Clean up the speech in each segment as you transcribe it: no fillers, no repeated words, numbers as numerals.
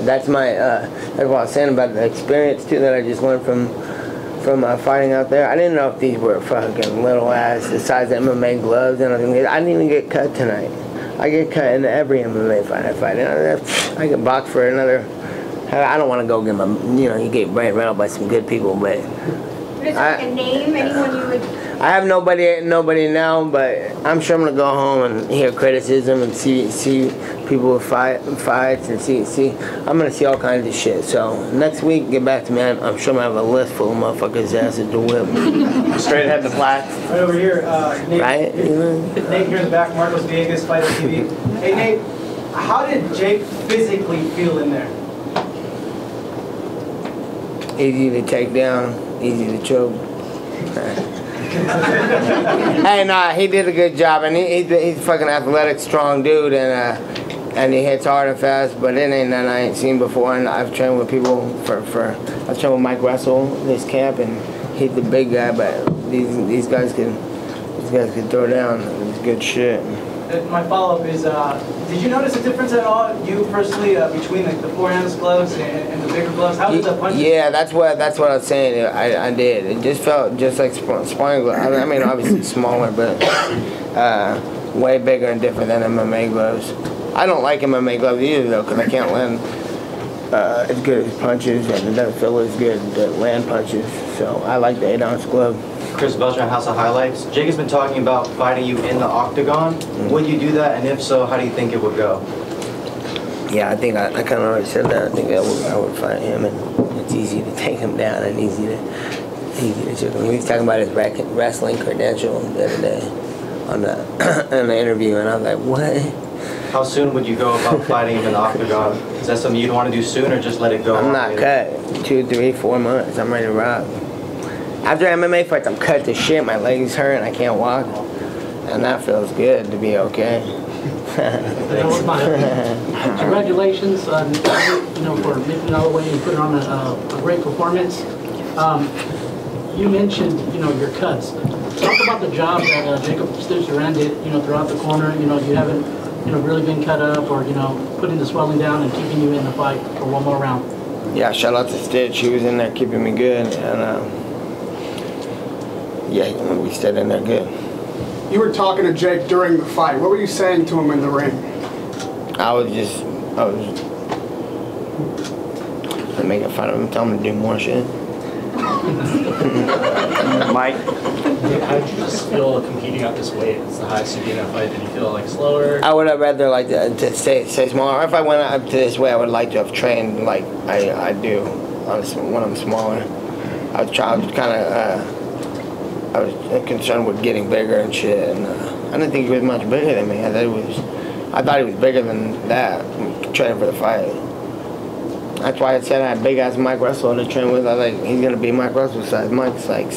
that's my that's what I was saying about the experience too that I just learned from fighting out there. I didn't know if these were fucking little ass the size of MMA gloves, and I didn't even get cut tonight. I get cut in every MMA fight I fight. I get boxed for another. I don't want to go get my, you get rattled by some good people, but. Is there like a name, anyone you would? I have nobody now, but I'm sure I'm gonna go home and hear criticism and see people fights and see. I'm gonna see all kinds of shit. So next week, get back to me. I'm sure I'm gonna have a list full of motherfuckers' asses to whip. Straight ahead the flat. Right over here, Nate. Right? Nate here in the back. Marcos Diaz, Fighter TV. Hey Nate, how did Jake physically feel in there? Easy to take down, easy to choke. Hey, nah, he did a good job, and he's a fucking athletic, strong dude, and he hits hard and fast. But it ain't nothing I ain't seen before. And I've trained with people I've trained with Mike Russell this camp, and he's the big guy. But these guys can throw down. It's good shit. My follow-up is, did you notice a difference at all, you personally, between the four-hands gloves and the bigger gloves? How did the punches? Yeah, that's what I was saying. I did. It just felt just like sparring gloves. I mean, obviously smaller, but way bigger and different than MMA gloves. I don't like MMA gloves either, though, because I can't land as good as punches, and it doesn't feel as good to land punches. So I like the 8-ounce glove. Chris Belcher, House of Highlights. Jake has been talking about fighting you in the octagon. Would you do that? And if so, how do you think it would go? Yeah, I think I kind of already said that. I think I would fight him, and it's easy to take him down and easy to choke him. He was talking about his wrestling credential the other day on the interview, and I was like, what? How soon would you go about fighting him in the octagon? Is that something you'd want to do soon, or just let it go? I'm not cut. 2, 3, 4 months. I'm ready to rock. After MMA fights, I'm cut to shit. My legs hurt, and I can't walk, and that feels good to be okay. Congratulations, for making it all the way and putting on a great performance. You mentioned, your cuts. Talk about the job that Jacob Stitch-Duran did, throughout the corner. You haven't, really been cut up or, putting the swelling down and keeping you in the fight for one more round. Yeah, shout out to Stitch. He was in there keeping me good, and yeah, we stayed in there good. You were talking to Jake during the fight. What were you saying to him in the ring? I was making fun of him, telling him to do more shit. Mike? How did you just feel competing at this weight? It's the highest you'd be in a fight. Did you feel like slower? I would have rather like to stay smaller. If I went up to this way, I would like to have trained like I do when I'm smaller. I was concerned with getting bigger and shit, and I didn't think he was much bigger than me. I thought he was bigger than that, training for the fight. That's why I said I had big ass Mike Russell to train with. I was like, he's gonna be Mike Russell's size. Mike's like,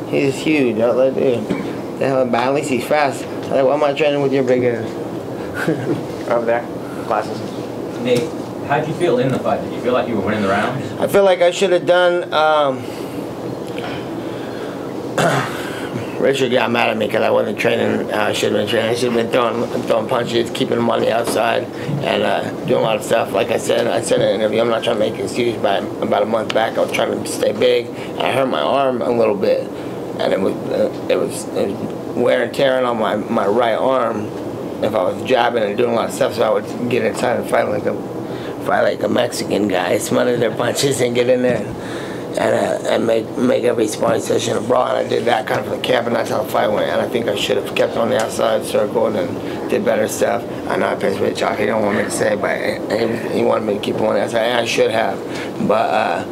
he's huge. I was like, dude, the hell, but at least he's fast. I was like, why am I training with your big ass? Over there, glasses. Nate, how'd you feel in the fight? Did you feel like you were winning the round? I feel like I should have done. Richard got mad at me because I wasn't training. I should have been training. I should have been throwing punches, keeping him on the outside, and doing a lot of stuff. Like I said in an interview, I'm not trying to make an excuse, but about a month back, I was trying to stay big, and I hurt my arm a little bit, and it was wear and tearing on my right arm if I was jabbing and doing a lot of stuff. So I would get inside and fight like a Mexican guy, smother their punches and get in there. And make every sparring session a brawl, and I did that kind of for the camp, and that's how the fight went. And I think I should have kept on the outside, circled, and did better stuff. I know I pissed with Chalk. He don't want me to say it, but he wanted me to keep on the outside, and I should have. But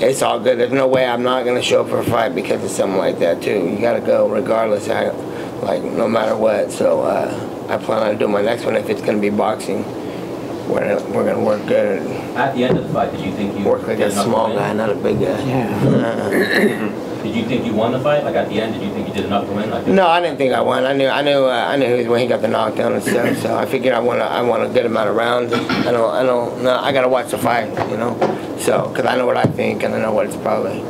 it's all good. There's no way I'm not going to show up for a fight because of something like that, too. You got to go regardless, no matter what. So I plan on doing my next one if it's going to be boxing. We're gonna work good. At the end of the fight, did you think you work like a small guy, not a big guy? Yeah. Did you think you won the fight? Like at the end, did you think you did enough to win? No, I didn't think I won. I knew when he got the knockdown and stuff. So I figured I won a good amount of rounds. I gotta watch the fight, So because I know what I think and I know what it's probably.